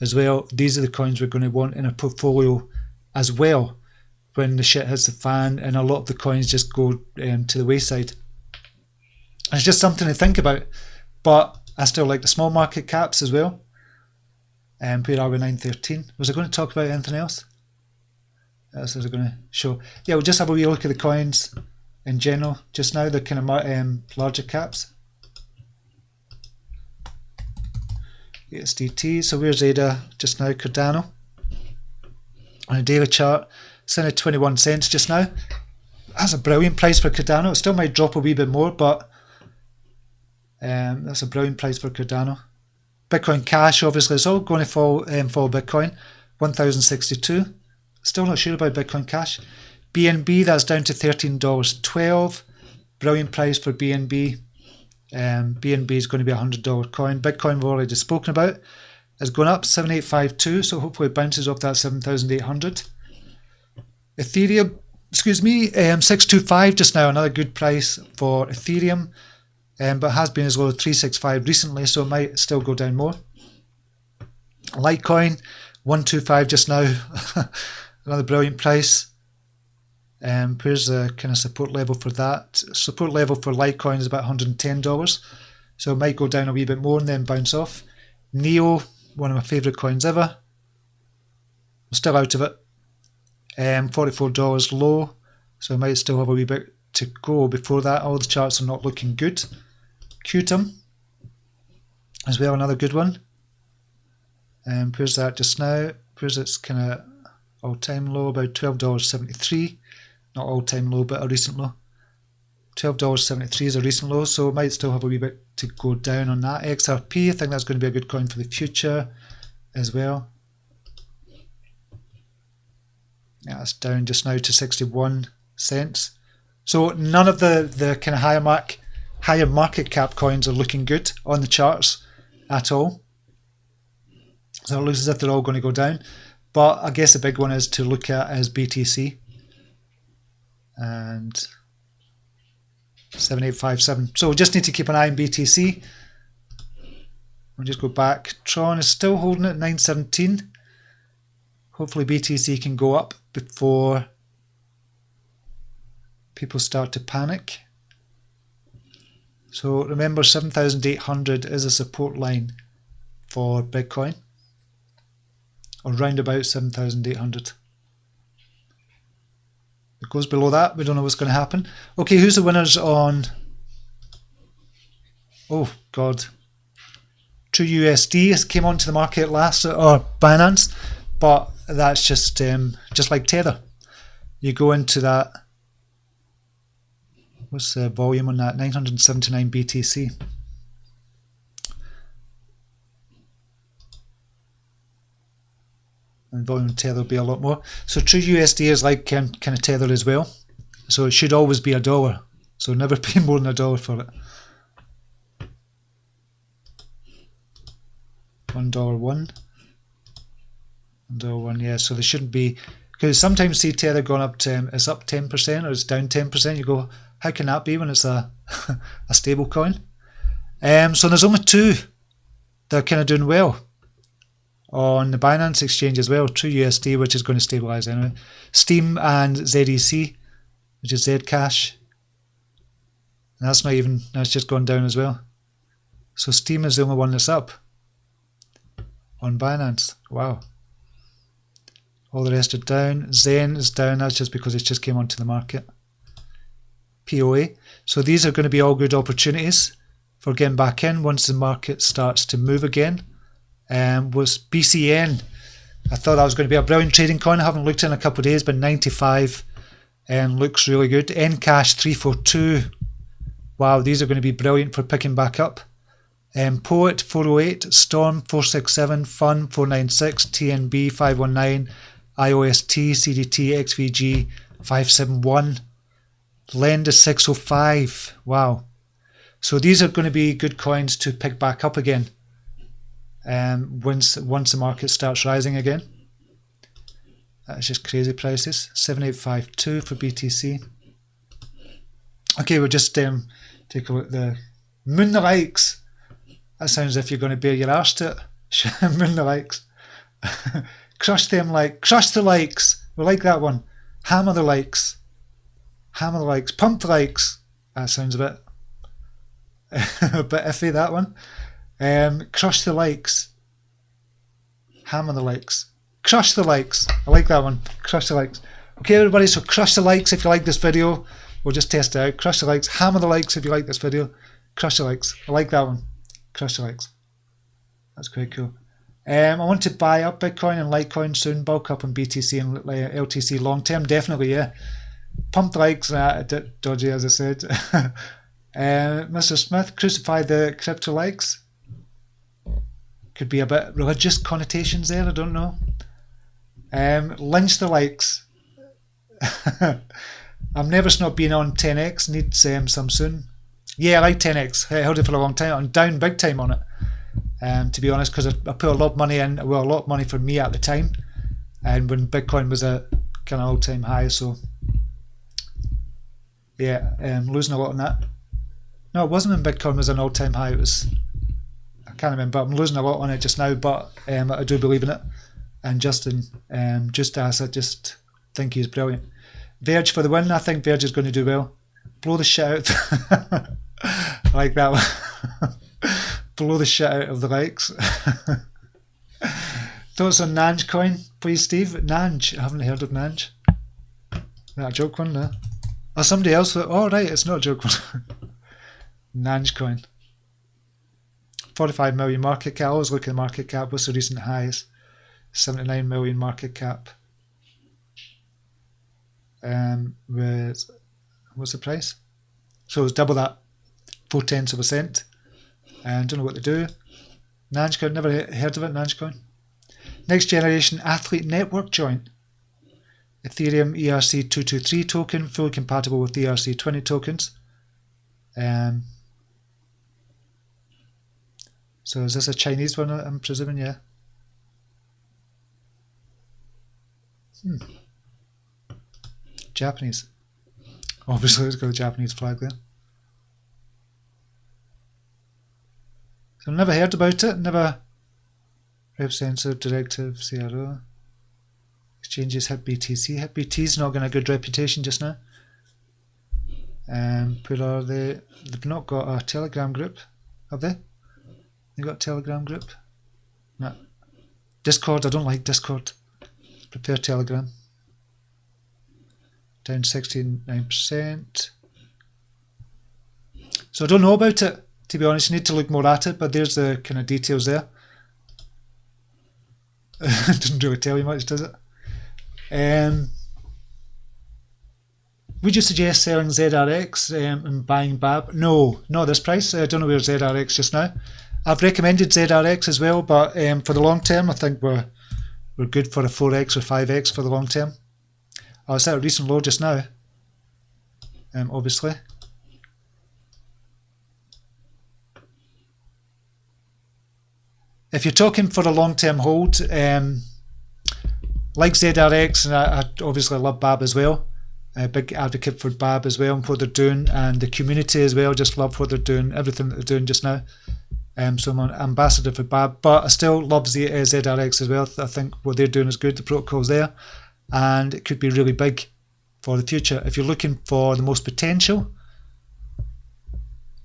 as well. These are the coins we're going to want in a portfolio as well when the shit hits the fan and a lot of the coins just go to the wayside. It's just something to think about, but I still like the small market caps as well. Where are we? 913. Was I going to talk about anything else? That's what I was going to show. Yeah, we'll just have a wee look at the coins in general just now, the kind of larger caps. USDT. So where's ADA just now? Cardano. On a daily chart, it's in at 21 cents just now. That's a brilliant price for Cardano. It still might drop a wee bit more, but that's a brilliant price for Cardano. Bitcoin Cash, obviously, is all going to fall Bitcoin, 1,062. Still not sure about Bitcoin Cash. BNB, that's down to $13.12. Brilliant price for BNB. BNB is going to be a $100 coin. Bitcoin, we've already spoken about, is going up 7852, so hopefully it bounces off that 7,800. Ethereum, 625 just now, another good price for Ethereum. But has been as low as 365 recently, so it might still go down more. Litecoin, 125 just now, another brilliant price. Where's the kind of support level for that? Support level for Litecoin is about $110, so it might go down a wee bit more and then bounce off. Neo, one of my favourite coins ever. I'm still out of it. $44 low, so it might still have a wee bit to go before that. All the charts are not looking good. Qtum as well, another good one. Where's that just now? Where's its kind of all-time low? About $12.73. Not all-time low, but a recent low. $12.73 is a recent low, so it might still have a wee bit to go down on that. XRP, I think that's going to be a good coin for the future as well. Yeah, it's down just now to 61 cents. So none of the kind of higher market cap coins are looking good on the charts at all. So it looks as if they're all going to go down. But I guess the big one is to look at is BTC. And 7857. So we just need to keep an eye on BTC. We'll just go back. Tron is still holding it at 917. Hopefully BTC can go up before people start to panic. So remember, 7,800 is a support line for Bitcoin, or round about 7,800. It goes below that, we don't know what's going to happen. Okay, who's the winners on... Oh God, TrueUSD came onto the market last, or Binance, but that's just like Tether. You go into that. What's the volume on that? 979 BTC. And volume on Tether will be a lot more. So TrueUSD is like kind of Tether as well. So it should always be $1. So never pay more than $1 for it. $1.01. $1.01, yeah. So they shouldn't be Because sometimes see Tether going up to, it's up 10% or it's down 10%. You go, how can that be when it's a a stable coin? So there's only two that are kind of doing well on the Binance exchange as well. True USD, which is going to stabilize anyway. Steam and ZEC, which is Zcash. And that's not even, that's just gone down as well. So Steam is the only one that's up on Binance. Wow. All the rest are down. Zen is down. That's just because it just came onto the market. POA. So these are going to be all good opportunities for getting back in once the market starts to move again. Was BCN. I thought that was going to be a brilliant trading coin. I haven't looked in a couple of days, but 95 and looks really good. Ncash 342. Wow, these are going to be brilliant for picking back up. Poet 408, Storm 467, Fun 496, TNB 519, IOST, CDT, XVG 571, Lend is 605. Wow. So these are going to be good coins to pick back up again once the market starts rising again. That's just crazy prices. 7852 for BTC. Okay, we'll just take a look at the Moon the Likes. That sounds as if you're going to bear your arse to it. Moon the Likes. Crush them crush the likes. We like that one. Hammer the likes. Hammer the likes. Pump the likes. That sounds a bit iffy, that one. Crush the likes. Hammer the likes. Crush the likes. I like that one. Crush the likes. Okay, everybody, so crush the likes if you like this video. We'll just test it out. Crush the likes. Hammer the likes if you like this video. Crush the likes. I like that one. Crush the likes. That's quite cool. I want to buy up Bitcoin and Litecoin soon. Bulk up on BTC and LTC long term. Definitely, yeah. Pump the likes. Dodgy, as I said. Mr. Smith, crucify the crypto likes. Could be a bit religious connotations there. I don't know. Lynch the likes. I'm nervous not being on 10x. Needs some soon. Yeah, I like 10x. I held it for a long time. I'm down big time on it. To be honest, because I put a lot of money in. Well, a lot of money for me at the time, and when Bitcoin was at kind of all-time high. So yeah, losing a lot on that. No, it wasn't when Bitcoin was an all-time high. It was, I can't remember. I'm losing a lot on it just now, but I do believe in it. And Justin, just as I just think he's brilliant. Verge for the win. I think Verge is going to do well. Blow the shit out. I like that one. Blow the shit out of the likes. Thoughts on Nanj coin, please, Steve? Nanj. I haven't heard of Nanj. Is that a joke one? No. Oh, somebody else. Oh, right. It's not a joke one. Nanj coin. 45 million market cap. I always look at the market cap. What's the recent highs? 79 million market cap. With, what's the price? So it's double that. 0.4%. And don't know what to do. Nangecoin, never heard of it. Nangecoin. Next generation athlete network joint. Ethereum ERC223 token, fully compatible with ERC20 tokens. So is this a Chinese one? I'm presuming, yeah. Japanese. Obviously, it's got a Japanese flag there. So I've never heard about it. Never. Rep sensor, directive, CRO. Exchanges hit BTC. Hit BT's not getting a good reputation just now. Where are they? They've not got a Telegram group, have they? They got a Telegram group? No. Discord, I don't like Discord. Prepare Telegram. Down 69%. So I don't know about it, to be honest. You need to look more at it, but there's the kind of details there. Doesn't really tell you much, does it? Would you suggest selling ZRX and buying Babb? No, not this price. I don't know where ZRX just now. I've recommended ZRX as well, but for the long term, I think we're good for a 4x or 5x for the long term. I was at a recent low just now, obviously. If you're talking for a long-term hold, like ZRX, and I obviously love Babb as well. A big advocate for Babb as well and what they're doing, and the community as well. Just love what they're doing, everything that they're doing just now. So I'm an ambassador for Babb, but I still love ZRX as well. I think what they're doing is good. The protocol's there, and it could be really big for the future. If you're looking for the most potential,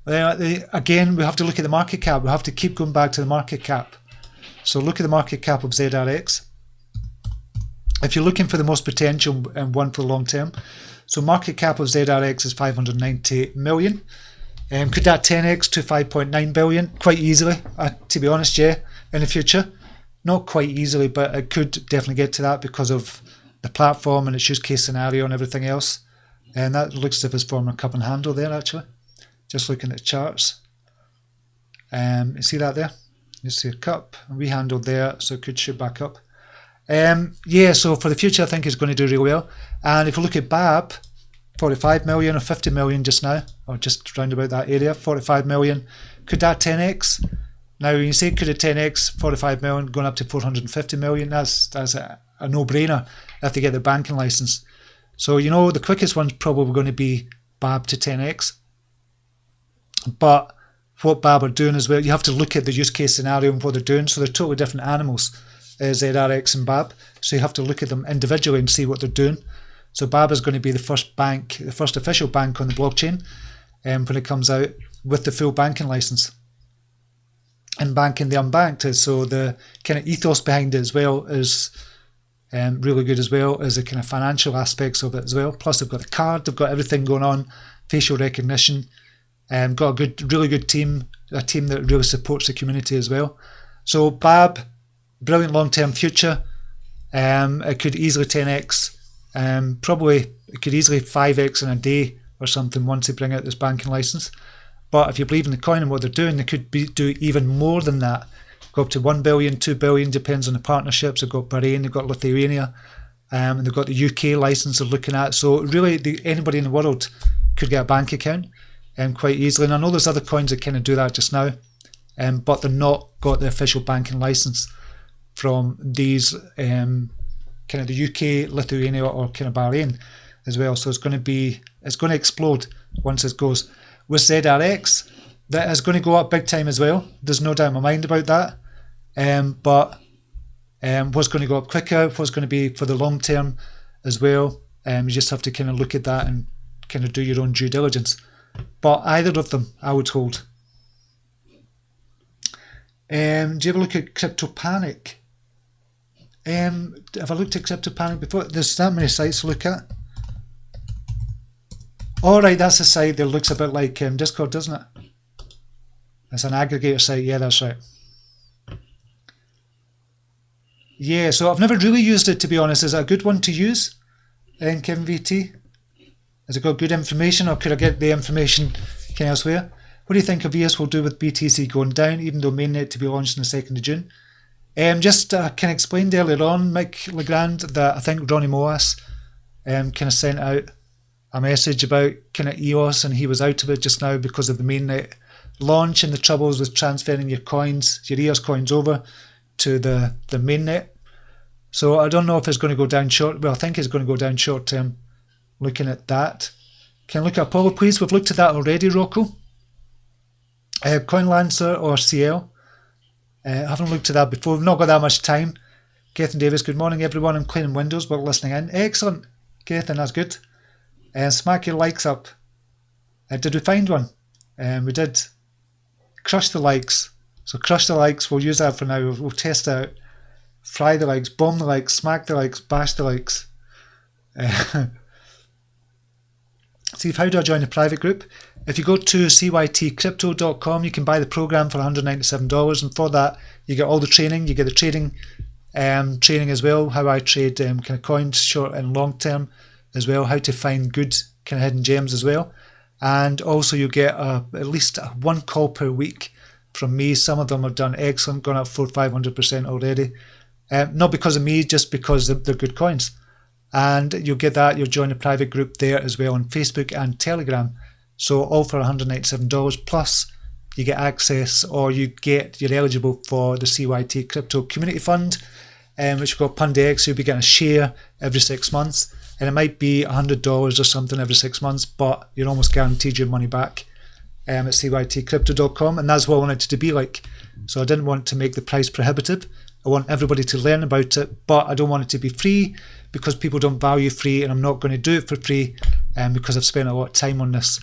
again, we have to look at the market cap. We have to keep going back to the market cap. So look at the market cap of ZRX. If you're looking for the most potential and one for the long term, so market cap of ZRX is 590 million. Could that 10x to 5.9 billion? Quite easily, to be honest, yeah, in the future. Not quite easily, but it could definitely get to that because of the platform and its use case scenario and everything else. And that looks as if it's forming a cup and handle there, actually. Just looking at the charts. You see that there? You see a cup, and we handled there, so it could shoot back up. Yeah, so for the future, I think it's going to do really well. And if we look at Babb, 45 million or 50 million just now, or just round about that area, 45 million. Could that 10x? Now, when you say could it 10x, 45 million going up to 450 million, that's a no-brainer if they get the banking license. So, you know, the quickest one's probably going to be Babb to 10x. But what Babb are doing as well, you have to look at the use case scenario and what they're doing. So they're totally different animals, ZRX and Babb. So you have to look at them individually and see what they're doing. So Babb is going to be the first bank, the first official bank on the blockchain when it comes out with the full banking license. And banking the unbanked. So the kind of ethos behind it as well is really good as well as the kind of financial aspects of it as well. Plus they've got the card, they've got everything going on, facial recognition. Got a good, really good team, a team that really supports the community as well. So Babb, brilliant long-term future. It could easily 10x. Probably it could easily 5x in a day or something once they bring out this banking license. But if you believe in the coin and what they're doing, they could do even more than that. Go up to 1 billion, 2 billion, depends on the partnerships. They've got Bahrain, they've got Lithuania, and they've got the UK license they're looking at. So really, anybody in the world could get a bank account quite easily. And I know there's other coins that kind of do that just now, but they're not got the official banking license from these kind of the UK, Lithuania, or kind of Bahrain as well. So it's going to explode once it goes. With ZRX, that is going to go up big time as well. There's no doubt in my mind about that. But what's going to go up quicker, what's going to be for the long term as well, you just have to kind of look at that and kind of do your own due diligence. But either of them, I would hold. Do you ever look at Crypto Panic? Have I looked at Crypto Panic before? There's that many sites to look at. Alright, that's a site that looks a bit like Discord, doesn't it? It's an aggregator site, yeah, that's right. Yeah, so I've never really used it, to be honest. Is it a good one to use? Kevin VT? Has it got good information, or could I get the information kind of elsewhere? What do you think EOS will do with BTC going down, even though mainnet to be launched on the 2nd of June? Just kind of explained earlier on, Mike Legrand, that I think Ronnie Moas kind of sent out a message about kind of EOS, and he was out of it just now because of the mainnet launch and the troubles with transferring your coins, your EOS coins over to the mainnet. So I don't know if it's going to go down short. Well, I think it's going to go down short term. Looking at that. Can I look at Apollo, please? We've looked at that already, Rocco. CoinLancer or CL. I haven't looked at that before. We've not got that much time. Gethin Davis, good morning, everyone. I'm cleaning windows but listening in. Excellent. Gethin, that's good. Smack your likes up. Did we find one? We did. Crush the likes. So crush the likes. We'll use that for now. We'll test out. Fry the likes. Bomb the likes. Smack the likes. Bash the likes. Steve, how do I join the private group? If you go to CYT-Crypto.com, you can buy the program for $197, and for that you get all the training. You get the trading training as well, how I trade kind of coins, short and long term as well, how to find good kind of hidden gems as well. And also you get at least one call per week from me. Some of them have done excellent, gone up 400-500% already. Not because of me, just because they're good coins. And you'll get that, you'll join a private group there as well on Facebook and Telegram. So all for $197, plus you get access, or you're eligible for the CYT Crypto Community Fund, which we've got PundiX. You'll be getting a share every 6 months, and it might be $100 or something every 6 months, but you're almost guaranteed your money back at CYT-Crypto.com, and that's what I wanted it to be like. So I didn't want to make the price prohibitive. I want everybody to learn about it, but I don't want it to be free because people don't value free, and I'm not going to do it for free because I've spent a lot of time on this.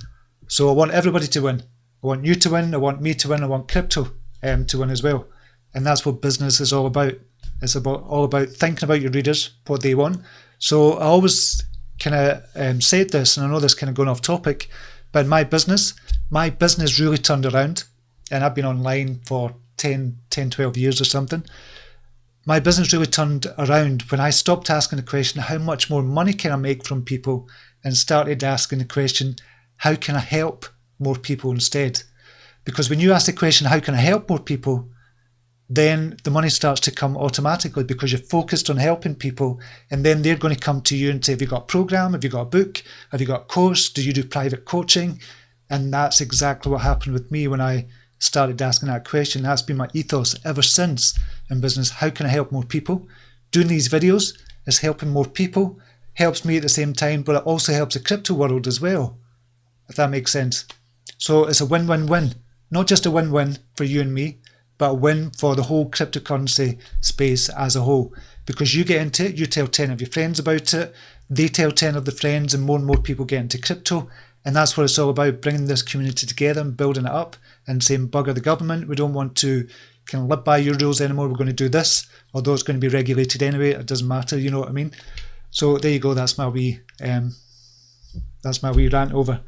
So I want everybody to win. I want you to win, I want me to win, I want crypto to win as well. And that's what business is all about. It's all about thinking about your readers, what they want. So I always kind of said this, and I know this kind of going off topic, but my business really turned around, and I've been online for 10, 12 years or something. My business really turned around when I stopped asking the question, how much more money can I make from people, and started asking the question, how can I help more people instead? Because when you ask the question, how can I help more people, then the money starts to come automatically because you're focused on helping people, and then they're going to come to you and say, have you got a program? Have you got a book? Have you got a course? Do you do private coaching? And that's exactly what happened with me when I started asking that question. That's been my ethos ever since in business. How can I help more people? Doing these videos is helping more people, helps me at the same time, but it also helps the crypto world as well, if that makes sense. So it's a win-win-win, not just a win-win for you and me, but a win for the whole cryptocurrency space as a whole. Because you get into it, you tell 10 of your friends about it, they tell 10 of the friends, and more people get into crypto. And that's what it's all about, bringing this community together and building it up and saying, bugger the government, we don't want to kind of live by your rules anymore, we're going to do this, although it's going to be regulated anyway, it doesn't matter, you know what I mean? So there you go, that's my wee rant over.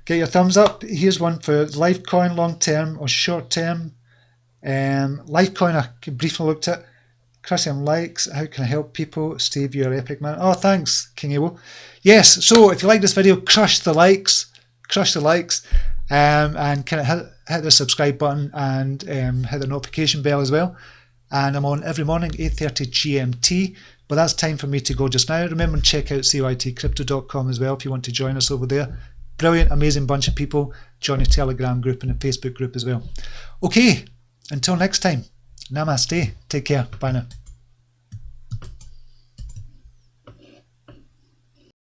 Get your thumbs up. Here's one for Lifecoin, long term or short term. Lifecoin, I briefly looked at. Crushing likes. How can I help people? Steve, you're epic, man. Oh, thanks, King Ewo. Yes, so if you like this video, crush the likes, and kind of hit the subscribe button and hit the notification bell as well. And I'm on every morning, 8:30 GMT. But that's time for me to go just now. Remember to check out CYT-Crypto.com as well if you want to join us over there. Brilliant, amazing bunch of people. Join a Telegram group and a Facebook group as well. Okay, until next time. Namaste. Take care. Bye now.